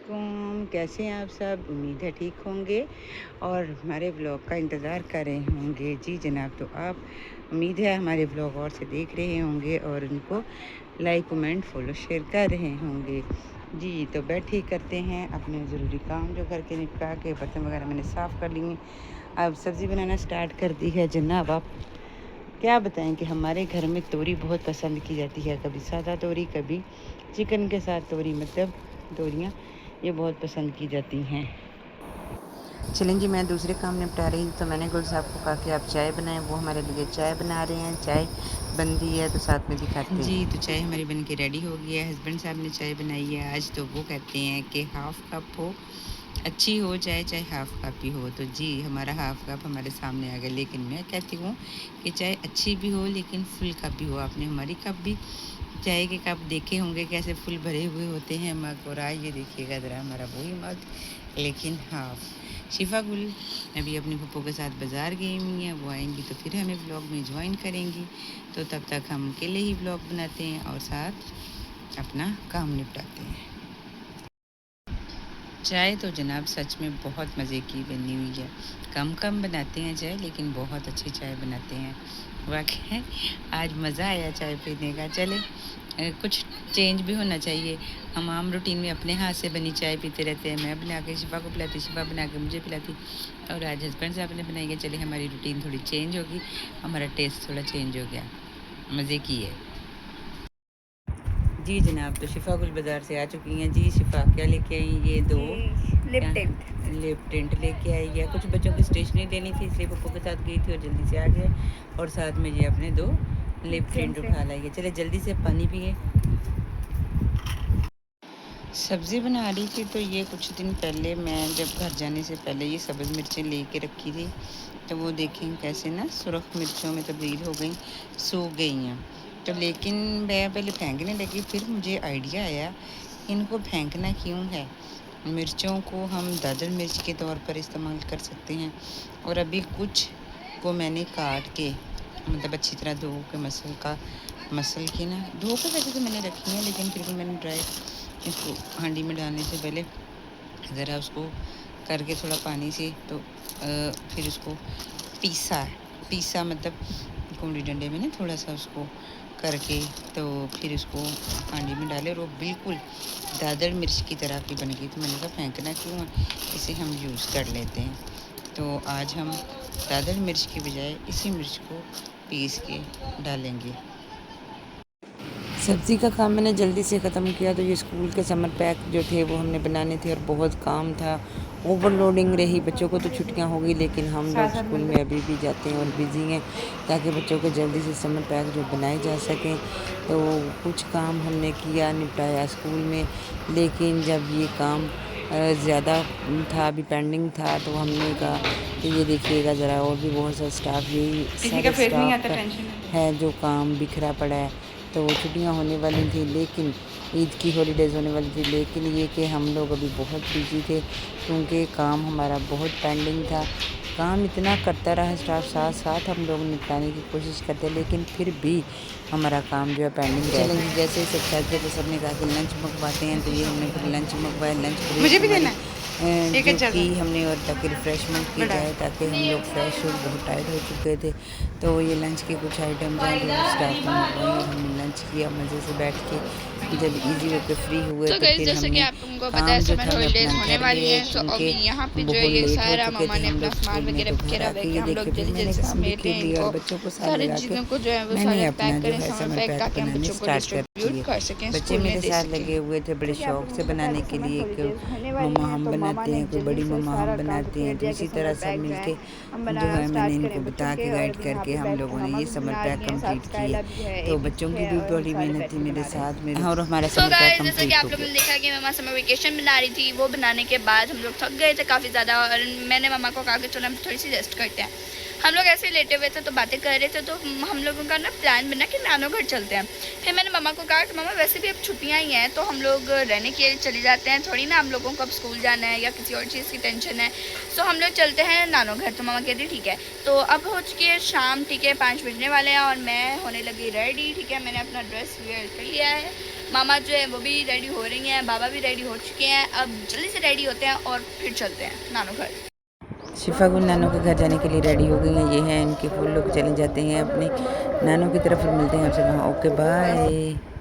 कैसे हैं आप सब? उम्मीद है ठीक होंगे और हमारे ब्लॉग का इंतज़ार कर रहे होंगे। जी जनाब, तो आप उम्मीद है हमारे ब्लॉग और से देख रहे होंगे और उनको लाइक कमेंट फॉलो शेयर कर रहे होंगे। जी तो बैठे करते हैं अपने ज़रूरी काम जो घर के निपटा के बर्तन वगैरह मैंने साफ़ कर लिए। अब सब्ज़ी बनाना स्टार्ट कर दी है जनाब। आप क्या बताएं कि हमारे घर में तोरी बहुत पसंद की जाती है, कभी सादा तोरी, कभी चिकन के साथ तोरी, मतलब तोरियाँ ये बहुत पसंद की जाती हैं। चलें जी, मैं दूसरे काम निपटा रही तो मैंने गुल साहब को कहा कि आप चाय बनाएं। वो हमारे लिए चाय बना रहे हैं। चाय बन रही है तो साथ में दिखाते हैं। जी तो चाय हमारी बन के रेडी हो गई है। हस्बैंड साहब ने चाय बनाई है आज, तो वो कहते हैं कि हाफ़ कप हो अच्छी हो चाय, चाहे हाफ़ कप ही हो। तो जी हमारा हाफ़ कप हमारे सामने आ गया, लेकिन मैं कहती हूँ कि चाय अच्छी भी हो लेकिन फुल कप भी हो। आपने हमारी कप भी चाय के कप देखे होंगे कैसे फुल भरे हुए होते हैं मग, और आज ये देखिएगा ज़रा हमारा वही मग लेकिन हाफ़। शिफा गुल अभी अपनी पप्पो के साथ बाज़ार गई हुई हैं, वो आएंगी तो फिर हमें ब्लॉग में ज्वाइन करेंगी। तो तब तक हम अकेले ही ब्लॉग बनाते हैं और साथ अपना काम निपटाते हैं। चाय तो जनाब सच में बहुत मज़े की बनी हुई है। कम कम बनाते हैं चाय लेकिन बहुत अच्छी चाय बनाते हैं। वाकई आज मज़ा आया चाय पीने का। चले कुछ चेंज भी होना चाहिए। हम आम रूटीन में अपने हाथ से बनी चाय पीते रहते हैं। मैं बना के शिफा को पिलाती, शिफा बना के मुझे पिलाती, और आज हस्बैंड साहब ने बनाई है। चले हमारी रूटीन थोड़ी चेंज होगी, हमारा टेस्ट थोड़ा चेंज हो गया। मज़े की है। जी जनाब, तो शिफा गुल बाज़ार से आ चुकी हैं। जी शिफा क्या लेके आई? ये दो लिप टिंट लेके आई है। कुछ बच्चों की स्टेशनरी लेनी थी इसलिए पप्पू के साथ गई थी और जल्दी से आ गए, और साथ में ये अपने दो लिप टिंट उठा लाई है। चले जल्दी से पानी पिए। सब्ज़ी बना रही थी तो ये कुछ दिन पहले मैं जब घर जाने से पहले ये सब्ज़ मिर्चें लेके रखी थी, तो वो देखें कैसे ना सुरख मिर्चों में तब्दील हो गई, सूख गई हैं। तो लेकिन मैं पहले फेंकने लगी, फिर मुझे आइडिया आया इनको फेंकना क्यों है। मिर्चों को हम दादर मिर्च के तौर पर इस्तेमाल कर सकते हैं। और अभी कुछ को मैंने काट के मतलब अच्छी तरह धो के मसल के ना धो के वैसे तो मैंने रखी है, लेकिन फिर भी मैंने ड्राई इसको हांडी में डालने से पहले ज़रा उसको करके थोड़ा पानी से तो फिर उसको पीसा मतलब कुंडी डंडे में ना थोड़ा सा उसको करके, तो फिर उसको हांडी में डाले और वो बिल्कुल दादर मिर्च की तरह की बन गई। तो मैंने कहा फेंकना क्यों है, इसे हम यूज़ कर लेते हैं। तो आज हम दादर मिर्च की बजाय इसी मिर्च को पीस के डालेंगे। सब्ज़ी का काम मैंने जल्दी से ख़त्म किया। तो ये स्कूल के समर पैक जो थे वो हमने बनाने थे और बहुत काम था, ओवरलोडिंग रही। बच्चों को तो छुट्टियां हो गई लेकिन हम लोग स्कूल में अभी भी जाते हैं और बिज़ी हैं ताकि बच्चों को जल्दी से समर पैक जो बनाए जा सकें। तो कुछ काम हमने किया, निपटाया स्कूल में, लेकिन जब ये काम ज़्यादा था, अभी पेंडिंग था, तो हमने कहा कि ये देखिएगा ज़रा और भी बहुत सा स्टाफ, यही सारे स्टाफ का है जो काम बिखरा पड़ा है। तो छुट्टियां होने वाली थी लेकिन ईद की हॉलीडेज़ होने वाली थी, लेकिन ये कि हम लोग अभी बहुत बिजी थे क्योंकि काम हमारा बहुत पेंडिंग था। काम इतना करता रहा स्टाफ, साथ साथ हम लोग निपटाने की कोशिश करते, लेकिन फिर भी हमारा काम जो है पेंडिंग रह गया। जैसे ही सब थक गए तो सब ने कहा कि लंच मंगवाते हैं, तो ये हमने फिर लंच मंगवाया। लंच मुझे भी देना जो कि हमने और ताकि रिफ़्रेशमेंट की जाए, ताकि हम लोग फ्रेश और बहुत टायर्ड हो चुके थे। तो ये लंच के कुछ आइटम्स हैं जो स्टाफ ने मंगवाए और हमने लंच किया मज़े से बैठ के। जब इजी होकर फ्री हुए तो फिर हमने काम जो था मैं अपना घर गए क्योंकि बहुत लेट हो चुके थे हम लोग स्कूल में। तो घर आके ये देखिए फिर मैंने काम भी खेल लिया और बच्चों को साथ लगा के मैंने अपना जो है समर पैक बनाने स्टार्ट कर दिए। बच्चे मेरे साथ लगे हुए थे बड़े शौक से बनाने के लिए कि मम्मा हम बनाते हैं, कोई बड़ी मम्मा हम बनाते हैं। तो इसी तरह सब मिलके जो है मैंने इनको बता के गाइड करके हम लोगों ने ये समर पैक कंप्लीट किए। तो बच्चों की भी बड़ी मेहनत थी मेरे साथ में और हमारा समर पैक कंप्लीट हो गया। जैसा कि आप लोगों ने देखा कि मम्मा समर वेकेशन बना रही थी, वो बनाने के बाद हम लोग थक गए थे काफ़ी ज़्यादा, और मैंने मम्मा को कहा कि चलो हम थोड़ी सी रेस्ट करते हैं। हम लोग ऐसे लेटे हुए थे तो बातें कर रहे थे, तो हम लोगों का ना प्लान बना कि नानो घर चलते हैं। फिर मैंने मम्मा को कहा कि मम्मा वैसे भी अब छुट्टियां ही हैं तो हम लोग रहने के लिए चले जाते हैं, थोड़ी ना हम लोगों को अब स्कूल जाना है या किसी और चीज़ की टेंशन है, तो हम लोग चलते हैं नानो घर। तो मम्मा कहती ठीक है। तो अब हो चुकी है शाम, ठीक है 5 बजने वाले हैं और मैं होने लगी रेडी। ठीक है, मैंने अपना ड्रेस वेयर कर लिया है, मामा जो है वो भी रेडी हो रही हैं, बाबा भी रेडी हो चुके हैं। अब जल्दी से रेडी होते हैं और फिर चलते हैं नानू घर। शिफा गुल नानू के घर जाने के लिए रेडी हो गई हैं। ये हैं इनके फुल लोग चले जाते हैं अपने नानू की तरफ, फिर मिलते हैं आपसे वहाँ। Okay bye.